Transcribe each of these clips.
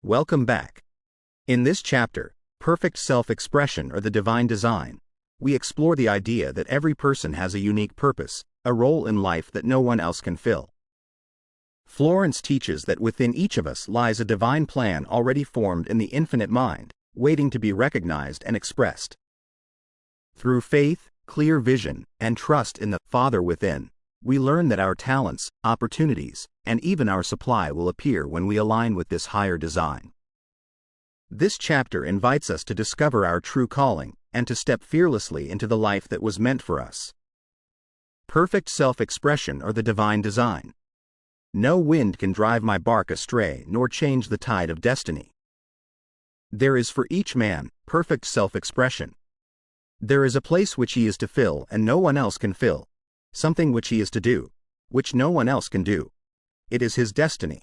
Welcome back. In this chapter, Perfect Self-Expression or the Divine Design, we explore the idea that every person has a unique purpose, a role in life that no one else can fill. Florence teaches that within each of us lies a divine plan already formed in the infinite mind, waiting to be recognized and expressed. Through faith, clear vision, and trust in the Father within, we learn that our talents, opportunities, and even our supply will appear when we align with this higher design. This chapter invites us to discover our true calling and to step fearlessly into the life that was meant for us. Perfect self-expression or the divine design. No wind can drive my bark astray nor change the tide of destiny. There is for each man perfect self-expression. There is a place which he is to fill and no one else can fill, something which he is to do, which no one else can do. It is his destiny.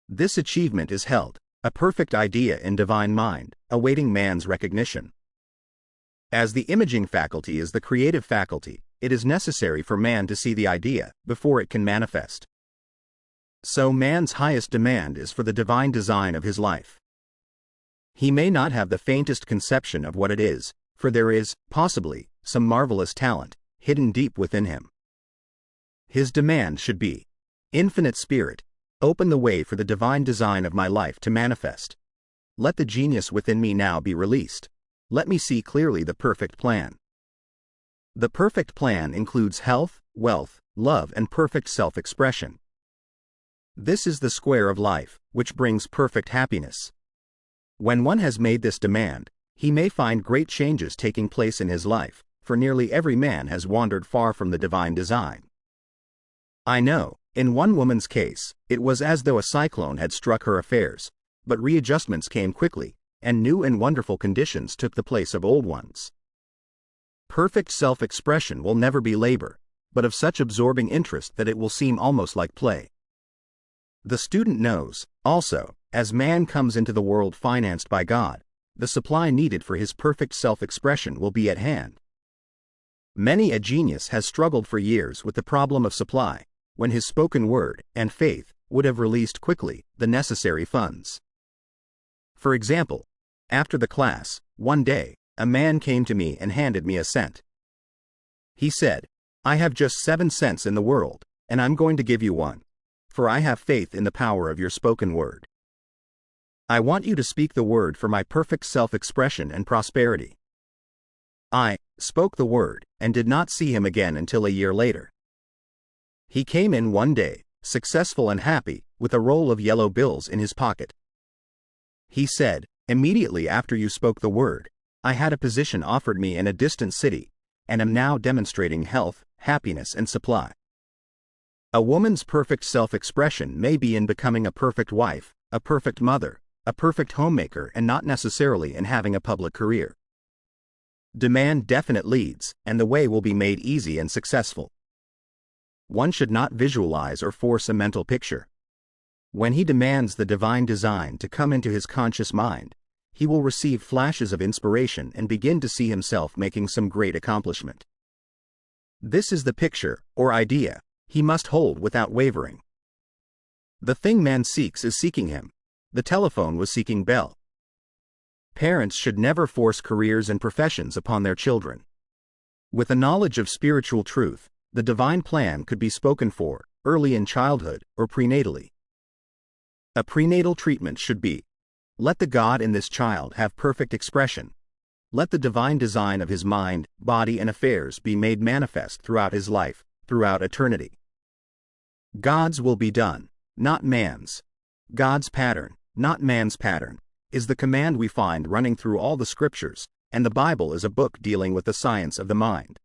This achievement is held, a perfect idea in divine mind, awaiting man's recognition. As the imaging faculty is the creative faculty, it is necessary for man to see the idea before it can manifest. So man's highest demand is for the divine design of his life. He may not have the faintest conception of what it is, for there is, possibly, some marvelous talent hidden deep within him. His demand should be, Infinite Spirit, open the way for the divine design of my life to manifest. Let the genius within me now be released. Let me see clearly the perfect plan. The perfect plan includes health, wealth, love, and perfect self-expression. This is the square of life, which brings perfect happiness. When one has made this demand, he may find great changes taking place in his life, for nearly every man has wandered far from the divine design. I know, in one woman's case, it was as though a cyclone had struck her affairs, but readjustments came quickly, and new and wonderful conditions took the place of old ones. Perfect self-expression will never be labor, but of such absorbing interest that it will seem almost like play. The student knows, also, as man comes into the world financed by God, the supply needed for his perfect self-expression will be at hand. Many a genius has struggled for years with the problem of supply, when his spoken word and faith would have released quickly the necessary funds. For example, after the class, one day, a man came to me and handed me a cent. He said, "I have just 7 cents in the world, and I'm going to give you one, for I have faith in the power of your spoken word. I want you to speak the word for my perfect self-expression and prosperity." I spoke the word and did not see him again until a year later. He came in one day, successful and happy, with a roll of yellow bills in his pocket. He said, "Immediately after you spoke the word, I had a position offered me in a distant city, and am now demonstrating health, happiness, and supply." A woman's perfect self-expression may be in becoming a perfect wife, a perfect mother, a perfect homemaker, and not necessarily in having a public career. Demand definite leads, and the way will be made easy and successful. One should not visualize or force a mental picture. When he demands the divine design to come into his conscious mind, he will receive flashes of inspiration and begin to see himself making some great accomplishment. This is the picture, or idea, he must hold without wavering. The thing man seeks is seeking him. The telephone was seeking Bell. Parents should never force careers and professions upon their children. With a knowledge of spiritual truth, the divine plan could be spoken for, early in childhood, or prenatally. A prenatal treatment should be, let the God in this child have perfect expression. Let the divine design of his mind, body, and affairs be made manifest throughout his life, throughout eternity. God's will be done, not man's. God's pattern, not man's pattern, is the command we find running through all the scriptures, and the Bible is a book dealing with the science of the mind.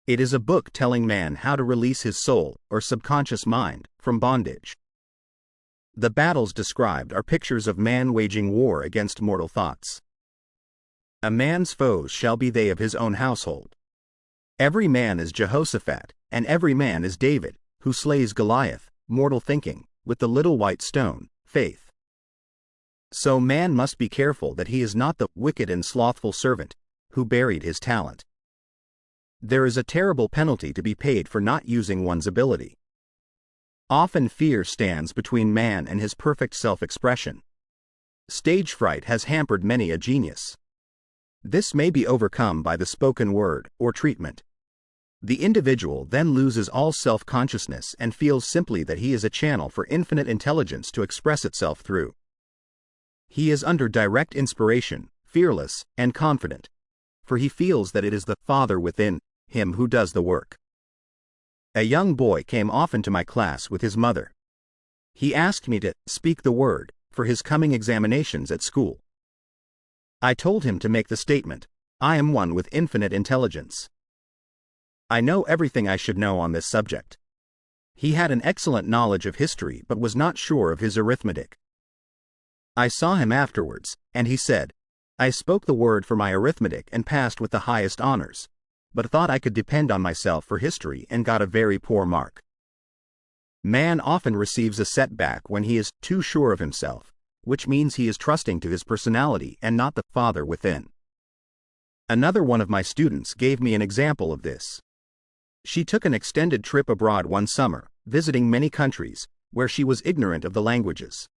It is a book telling man how to release his soul, or subconscious mind, from bondage. The battles described are pictures of man waging war against mortal thoughts. A man's foes shall be they of his own household. Every man is Jehoshaphat, and every man is David, who slays Goliath, mortal thinking, with the little white stone, faith. So man must be careful that he is not the wicked and slothful servant, who buried his talent. There is a terrible penalty to be paid for not using one's ability. Often fear stands between man and his perfect self-expression. Stage fright has hampered many a genius. This may be overcome by the spoken word or treatment. The individual then loses all self-consciousness and feels simply that he is a channel for infinite intelligence to express itself through. He is under direct inspiration, fearless, and confident, for he feels that it is the Father within him who does the work. A young boy came often to my class with his mother. He asked me to speak the word for his coming examinations at school. I told him to make the statement, "I am one with infinite intelligence. I know everything I should know on this subject." He had an excellent knowledge of history but was not sure of his arithmetic. I saw him afterwards, and he said, "I spoke the word for my arithmetic and passed with the highest honors, but thought I could depend on myself for history and got a very poor mark." Man often receives a setback when he is too sure of himself, which means he is trusting to his personality and not the Father within. Another one of my students gave me an example of this. She took an extended trip abroad one summer, visiting many countries, where she was ignorant of the languages.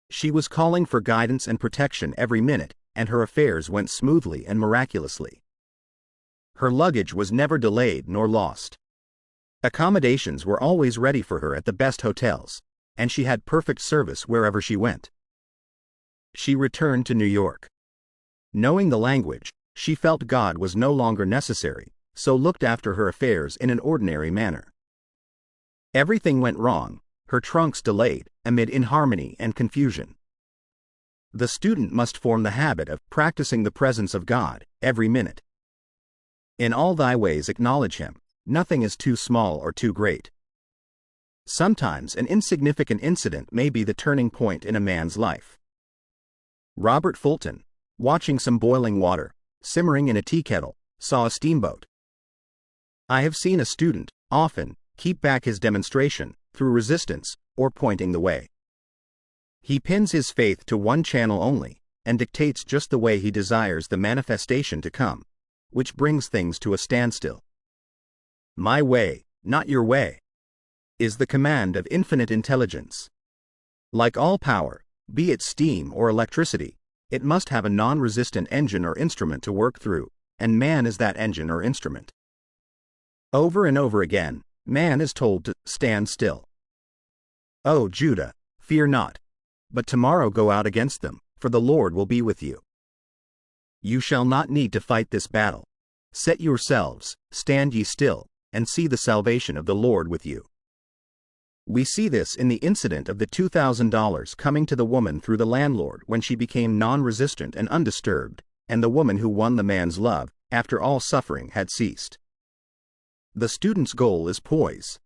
She was calling for guidance and protection every minute, and her affairs went smoothly and miraculously. Her luggage was never delayed nor lost. Accommodations were always ready for her at the best hotels, and she had perfect service wherever she went. She returned to New York. Knowing the language, she felt God was no longer necessary, so looked after her affairs in an ordinary manner. Everything went wrong, her trunks delayed, amid inharmony and confusion. The student must form the habit of practicing the presence of God every minute. In all thy ways acknowledge him. Nothing is too small or too great. Sometimes an insignificant incident may be the turning point in a man's life. Robert Fulton, watching some boiling water, simmering in a tea kettle, saw a steamboat. I have seen a student, often, keep back his demonstration, through resistance, or pointing the way. He pins his faith to one channel only, and dictates just the way he desires the manifestation to come, which brings things to a standstill. My way, not your way, is the command of infinite intelligence. Like all power, be it steam or electricity, it must have a non-resistant engine or instrument to work through, and man is that engine or instrument. Over and over again, man is told to stand still. O Judah, fear not, but tomorrow go out against them, for the Lord will be with you. You shall not need to fight this battle. Set yourselves, stand ye still, and see the salvation of the Lord with you. We see this in the incident of the $2,000 coming to the woman through the landlord when she became non-resistant and undisturbed, and the woman who won the man's love after all suffering had ceased. The student's goal is poise.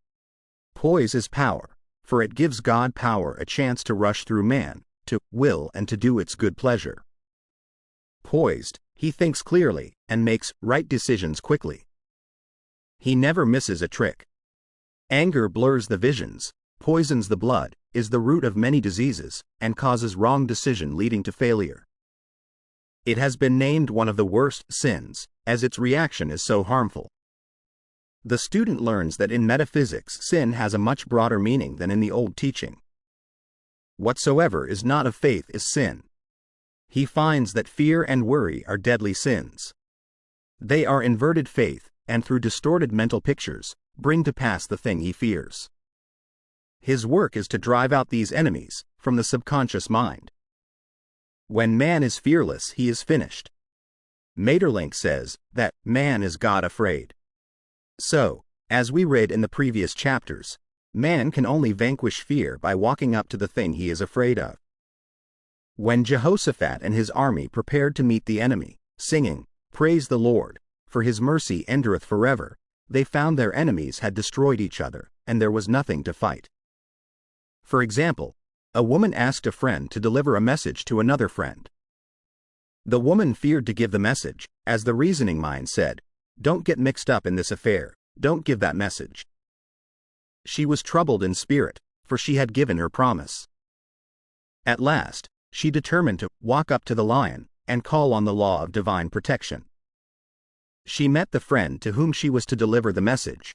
Poise is power, for it gives God power a chance to rush through man, to will and to do its good pleasure. Poised, he thinks clearly and makes right decisions quickly. He never misses a trick. Anger blurs the visions, poisons the blood, is the root of many diseases, and causes wrong decision leading to failure. It has been named one of the worst sins, as its reaction is so harmful. The student learns that in metaphysics sin has a much broader meaning than in the old teaching. Whatsoever is not of faith is sin. He finds that fear and worry are deadly sins. They are inverted faith, and through distorted mental pictures, bring to pass the thing he fears. His work is to drive out these enemies from the subconscious mind. When man is fearless, he is finished. Maeterlinck says that man is God afraid. So, as we read in the previous chapters, man can only vanquish fear by walking up to the thing he is afraid of. When Jehoshaphat and his army prepared to meet the enemy, singing, "Praise the Lord, for his mercy endureth forever," they found their enemies had destroyed each other, and there was nothing to fight. For example, a woman asked a friend to deliver a message to another friend. The woman feared to give the message, as the reasoning mind said, "Don't get mixed up in this affair, don't give that message." She was troubled in spirit, for she had given her promise. At last, she determined to walk up to the lion and call on the law of divine protection. She met the friend to whom she was to deliver the message.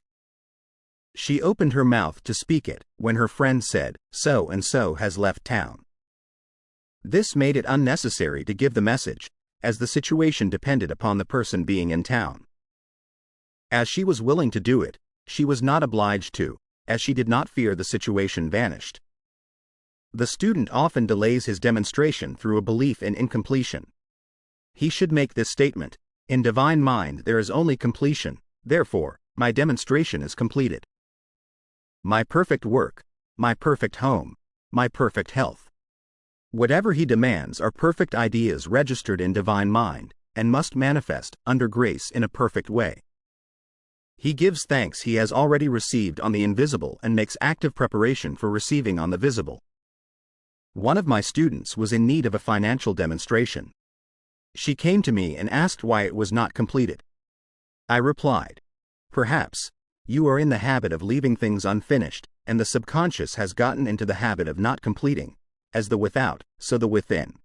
She opened her mouth to speak it when her friend said, "So and so has left town." This made it unnecessary to give the message, as the situation depended upon the person being in town. As she was willing to do it, she was not obliged to, as she did not fear the situation vanished. The student often delays his demonstration through a belief in incompletion. He should make this statement: "In divine mind there is only completion, therefore, my demonstration is completed. My perfect work, my perfect home, my perfect health." Whatever he demands are perfect ideas registered in divine mind, and must manifest, under grace, in a perfect way. He gives thanks he has already received on the invisible and makes active preparation for receiving on the visible. One of my students was in need of a financial demonstration. She came to me and asked why it was not completed. I replied, "Perhaps you are in the habit of leaving things unfinished, and the subconscious has gotten into the habit of not completing. As the without, so the within."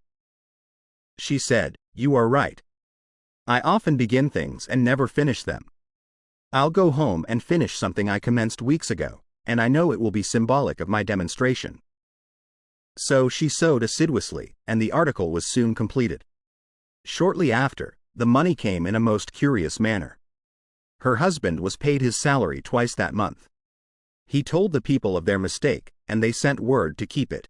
She said, "You are right. I often begin things and never finish them. I'll go home and finish something I commenced weeks ago, and I know it will be symbolic of my demonstration." So she sewed assiduously, and the article was soon completed. Shortly after, the money came in a most curious manner. Her husband was paid his salary twice that month. He told the people of their mistake, and they sent word to keep it.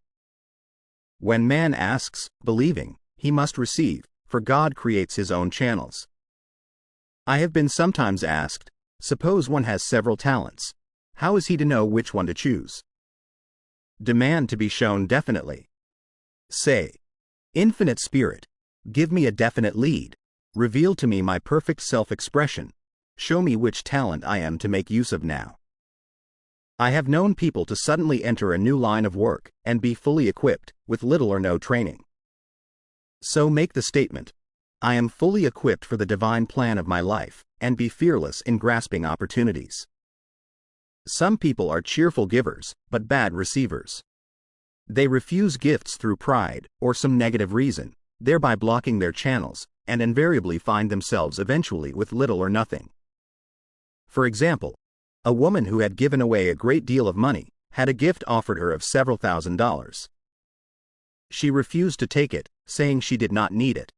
When man asks, believing, he must receive, for God creates his own channels. I have been sometimes asked, suppose one has several talents, how is he to know which one to choose? Demand to be shown definitely. Say, "Infinite Spirit, give me a definite lead, reveal to me my perfect self-expression, show me which talent I am to make use of now." I have known people to suddenly enter a new line of work and be fully equipped, with little or no training. So make the statement, "I am fully equipped for the divine plan of my life," and be fearless in grasping opportunities. Some people are cheerful givers, but bad receivers. They refuse gifts through pride or some negative reason, thereby blocking their channels, and invariably find themselves eventually with little or nothing. For example, a woman who had given away a great deal of money had a gift offered her of several $1,000s. She refused to take it, saying she did not need it.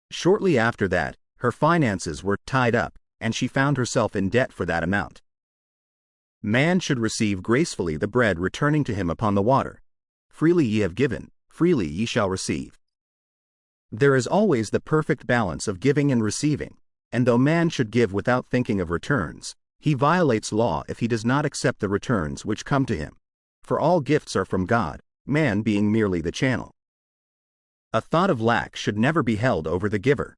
Shortly after that, her finances were tied up, and she found herself in debt for that amount. Man should receive gracefully the bread returning to him upon the water. Freely ye have given, freely ye shall receive. There is always the perfect balance of giving and receiving, and though man should give without thinking of returns, he violates law if he does not accept the returns which come to him. For all gifts are from God, man being merely the channel. A thought of lack should never be held over the giver.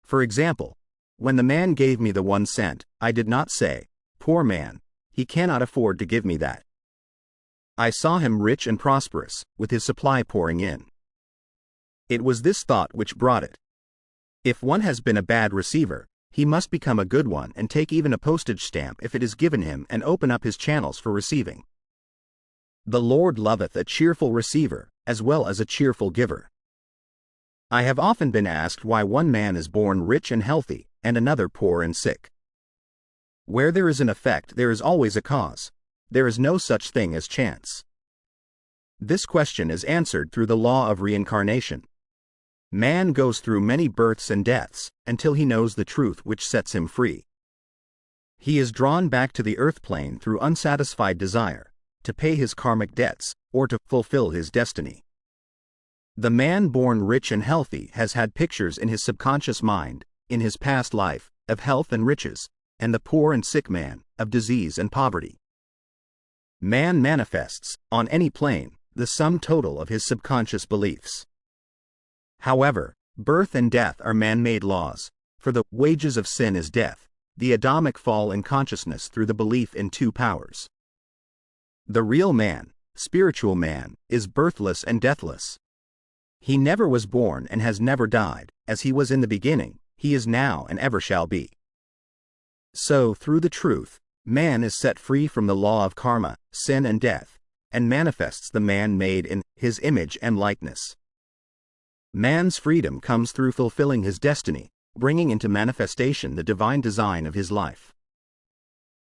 For example, when the man gave me the 1 cent, I did not say, "Poor man, he cannot afford to give me that." I saw him rich and prosperous, with his supply pouring in. It was this thought which brought it. If one has been a bad receiver, he must become a good one and take even a postage stamp if it is given him and open up his channels for receiving. The Lord loveth a cheerful receiver, as well as a cheerful giver. I have often been asked why one man is born rich and healthy, and another poor and sick. Where there is an effect there is always a cause. There is no such thing as chance. This question is answered through the law of reincarnation. Man goes through many births and deaths, until he knows the truth which sets him free. He is drawn back to the earth plane through unsatisfied desire, to pay his karmic debts, or to fulfill his destiny. The man born rich and healthy has had pictures in his subconscious mind, in his past life, of health and riches, and the poor and sick man, of disease and poverty. Man manifests, on any plane, the sum total of his subconscious beliefs. However, birth and death are man-made laws, for the wages of sin is death, the Adamic fall in consciousness through the belief in 2 powers. The real man, spiritual man, is birthless and deathless. He never was born and has never died, as he was in the beginning, he is now and ever shall be. So, through the truth, man is set free from the law of karma, sin and death, and manifests the man made in his image and likeness. Man's freedom comes through fulfilling his destiny, bringing into manifestation the divine design of his life.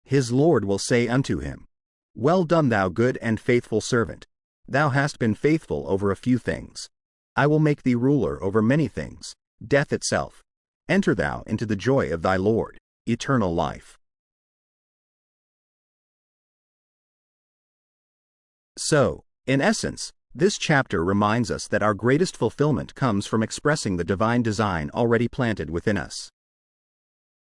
His Lord will say unto him, Well done, thou good and faithful servant. Thou hast been faithful over a few things. I will make thee ruler over many things, death itself. Enter thou into the joy of thy Lord, eternal life. So, in essence, this chapter reminds us that our greatest fulfillment comes from expressing the divine design already planted within us.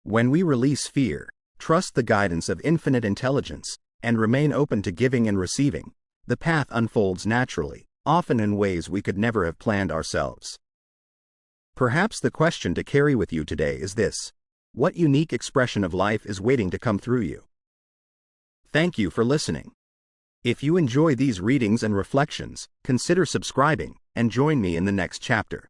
When we release fear, trust the guidance of infinite intelligence, and remain open to giving and receiving, the path unfolds naturally, often in ways we could never have planned ourselves. Perhaps the question to carry with you today is this: what unique expression of life is waiting to come through you? Thank you for listening. If you enjoy these readings and reflections, consider subscribing, and join me in the next chapter.